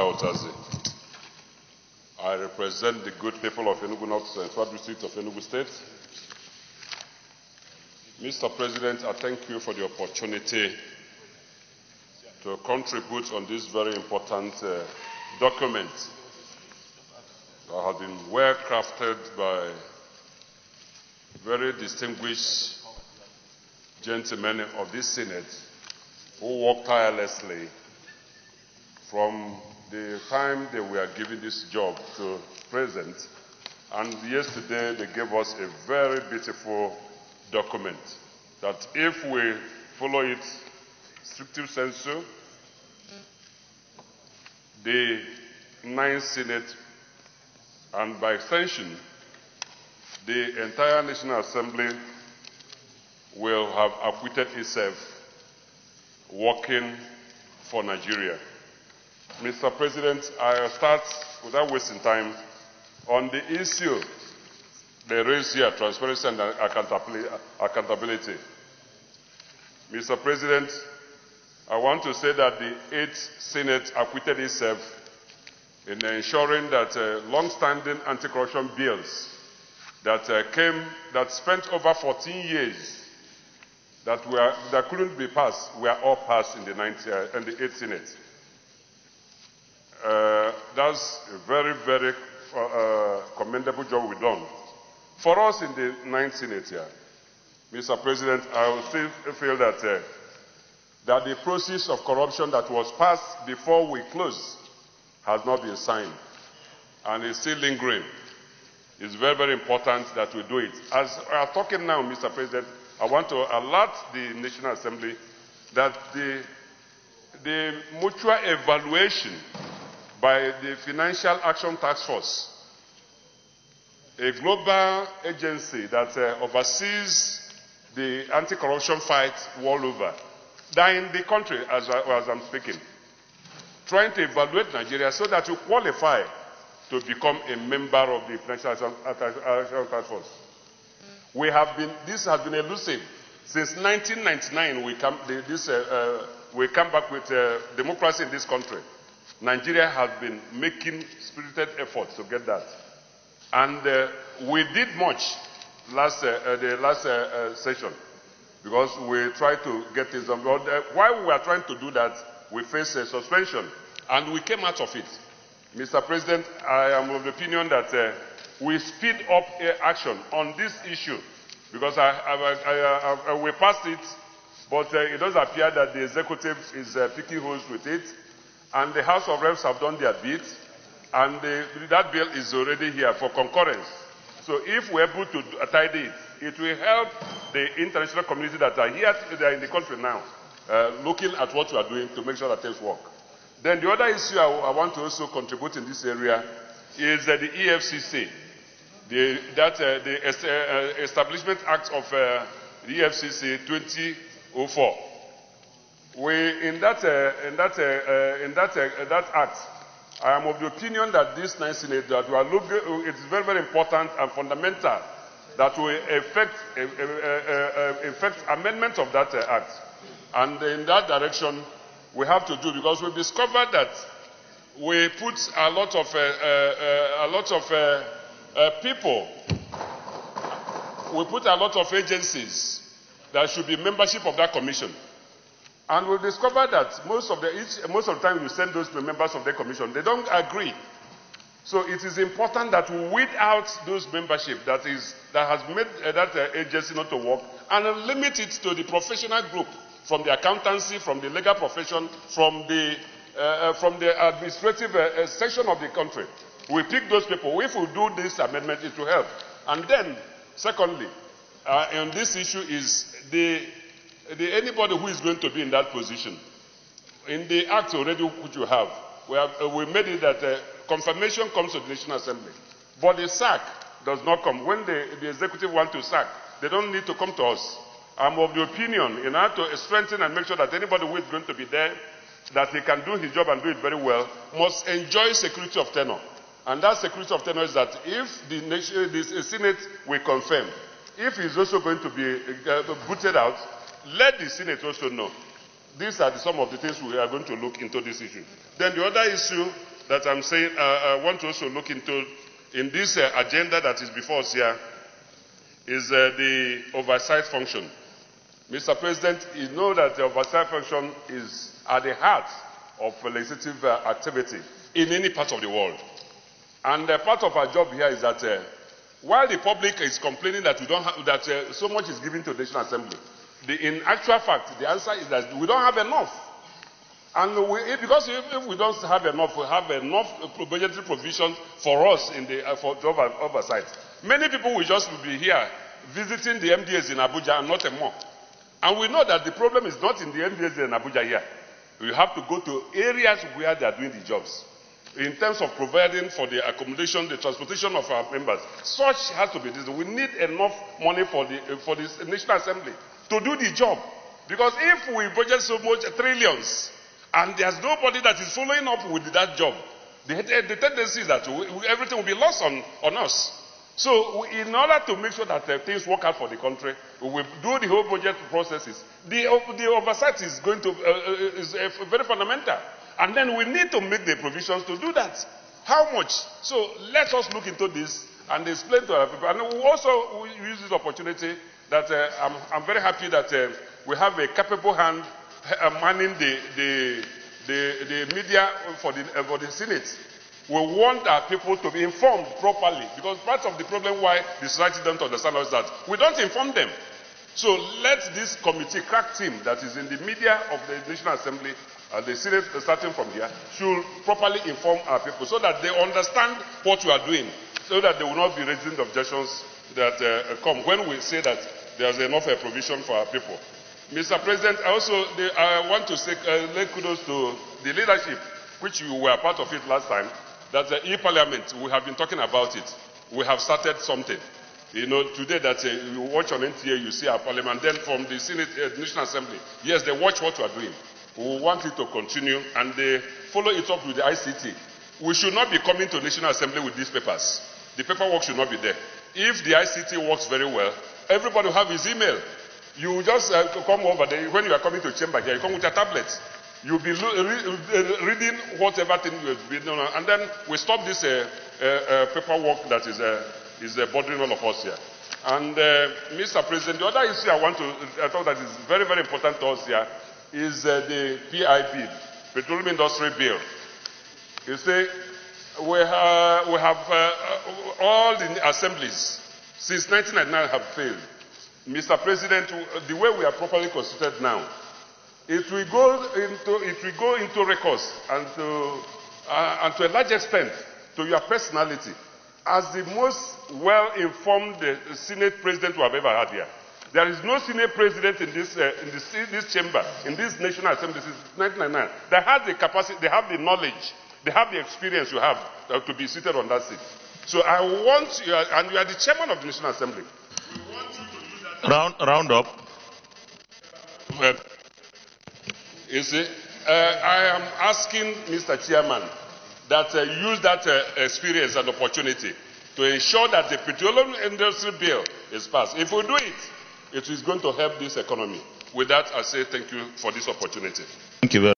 Otazi. I represent the good people of Enugu North Central District of Enugu State. Mr. President, I thank you for the opportunity to contribute on this very important document that has been well crafted by very distinguished gentlemen of this Senate who worked tirelessly from the time they were given this job to present. And yesterday they gave us a very beautiful document that if we follow it stricto sensu, the 9th Senate and by extension the entire National Assembly will have acquitted itself working for Nigeria. Mr. President, I'll start without wasting time on the issue they raised here, transparency and accountability. Mr. President, I want to say that the 8th Senate acquitted itself in ensuring that long-standing anti-corruption bills that spent over 14 years that couldn't be passed were all passed in the 8th Senate. That's a very, very commendable job we've done. For us in the 9th Senate here, Mr. President, I will still feel that the process of corruption that was passed before we closed has not been signed and is still lingering. It's very, very important that we do it. As we are talking now, Mr. President, I want to alert the National Assembly that the mutual evaluation by the Financial Action Task Force, a global agency that oversees the anti-corruption fight world over, that in the country, as I'm speaking, trying to evaluate Nigeria so that you qualify to become a member of the Financial Action Task Force. This has been elusive. Since 1999, we come back with democracy in this country. Nigeria has been making spirited efforts to get that. And we did much the last session because we tried to get things done. But while we were trying to do that, we faced a suspension and we came out of it. Mr. President, I am of the opinion that we speed up action on this issue because we passed it, but it does appear that the executive is picking holes with it. And the House of Reps have done their bit, and that bill is already here for concurrence. So if we're able to tidy it, it will help the international community that are here in the country now, looking at what we are doing to make sure that things work. Then the other issue I want to also contribute in this area is the EFCC, the Establishment Act of the EFCC 2004. In that act, I am of the opinion that this 9th Senate that we are looking, it's very, very important and fundamental that we effect amendment of that act. And in that direction, we have to do because we've discovered that we put a lot of people, we put a lot of agencies that should be membership of that commission. And we've discovered that most of the time we send those members of the commission, they don't agree. So it is important that we weed out those membership that has made that agency not to work and limit it to the professional group, from the accountancy, from the legal profession, from the administrative section of the country. We pick those people. If we do this amendment, it will help. And then, secondly, on this issue is anybody who is going to be in that position. In the act already which you have, we made it that confirmation comes to the National Assembly. But the sack does not come. When the executive want to sack, they don't need to come to us. I'm of the opinion, in order to strengthen and make sure that anybody who is going to be there, that he can do his job and do it very well, must enjoy security of tenure. And that security of tenure is that if the Senate will confirm, if he's also going to be booted out, let the Senate also know. These are some of the things we are going to look into this issue. Then the other issue that I'm saying I want to also look into in this agenda that is before us here is the oversight function. Mr. President, you know that the oversight function is at the heart of legislative activity in any part of the world. And part of our job here is that while the public is complaining that we don't have, that so much is given to the National Assembly, in actual fact, the answer is that we don't have enough. And because if we don't have enough, we have enough budgetary provisions for us in the for job oversight. Many people will just be here visiting the MDAs in Abuja and not more. And we know that the problem is not in the MDAs in Abuja here. We have to go to areas where they are doing the jobs. In terms of providing for the accommodation, the transportation of our members, such has to be this. We need enough money for the National Assembly to do the job. Because if we budget so much, trillions, and there's nobody that is following up with that job, the tendency is that everything will be lost on us. So in order to make sure that things work out for the country, we will do the whole budget processes. The oversight is going to is very fundamental. And then we need to make the provisions to do that. How much? So let us look into this and explain to our people. And we also use this opportunity that I'm very happy that we have a capable hand manning the media for the Senate. We want our people to be informed properly, because part of the problem why the society don't understand is that we don't inform them. So let this committee, crack team that is in the media of the National Assembly, the Senate starting from here, should properly inform our people so that they understand what we are doing, so that they will not be raising objections that come when we say that there's enough provision for our people. Mr. President, I want to say lay kudos to the leadership, which you were part of it last time, that e-Parliament, we have been talking about it. We have started something. You know, today that you watch on NTA, you see our Parliament. Then from the Senate, National Assembly, yes, they watch what we are doing. We want it to continue, and they follow it up with the ICT. We should not be coming to National Assembly with these papers. The paperwork should not be there. If the ICT works very well, everybody will have his email. You just come over there. When you are coming to chamber here, you come with your tablets. You'll be reading whatever thing you've been doing, and then we stop this paperwork that is bothering all of us here. And Mr. President, the other issue I thought that is very, very important to us here is the PIB, Petroleum Industry Bill. You see, we have all the assemblies since 1999 have failed. Mr. President, the way we are properly constituted now, it will go into records and to a large extent to your personality as the most well-informed Senate President we have ever had here. There is no Senate President in this chamber, in this National Assembly since 1999, that has the capacity, they have the knowledge, they have the experience you have to be seated on that seat. So I want you, and you are the chairman of the National Assembly. We want you to do that. Round up. You see, I am asking Mr. Chairman that use that experience and opportunity to ensure that the Petroleum Industry Bill is passed. If we do it, it is going to help this economy. With that, I say thank you for this opportunity. Thank you very much.